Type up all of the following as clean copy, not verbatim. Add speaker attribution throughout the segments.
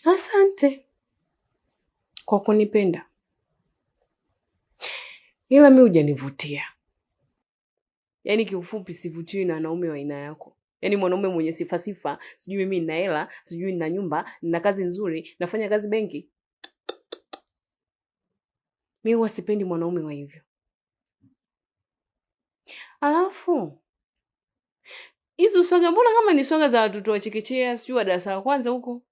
Speaker 1: Asante kwa kunipenda, ila mimi hujanivutia. Yaani kiufupi sivutiwi na wanaume wa aina yako. Yaani mwanaume mwenye sifa, sijui mimi nina hela, sijui nina nyumba, nina kazi nzuri, nafanya kazi benki. Mimi huwa sipendi mwanaume wa hivyo. Alafu hizo swaga mbona kama ni swaga za watoto wa chekechea, sijui wa darasa la kwanza huko.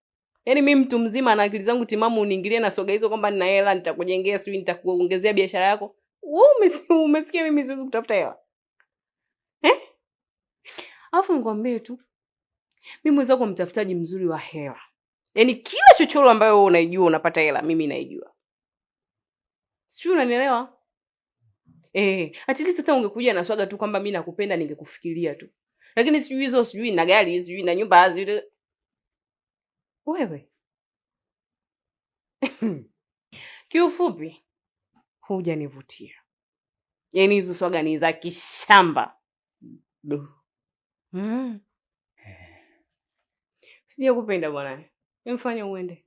Speaker 1: Yaani mimi mtu mzima na akili zangu timamu uniingilie na swaga hizo kwamba nina hela, nitakujengea, sijui nitakuongezea biashara yako. Wewe umesikia mimi siwezi kutafuta hela? Alafu nikwambie tu, mimi mwenzako mtafutaji mzuri wa hela. Yaani kila chochoro ambayo wewe unaijua unapata hela, mimi naijua. Sijui unanielewa? At least hata ungekuja na swaga tu kwamba mimi nakupenda ningekufikiria tu. Lakini sijui hizo, sijui na gari, sijui na nyumba, sijui. Wewe. Kiufupi, hujanivutia. Yaani hizo swaga ni za kishamba. Sija kupenda bwana. Mfanye uende.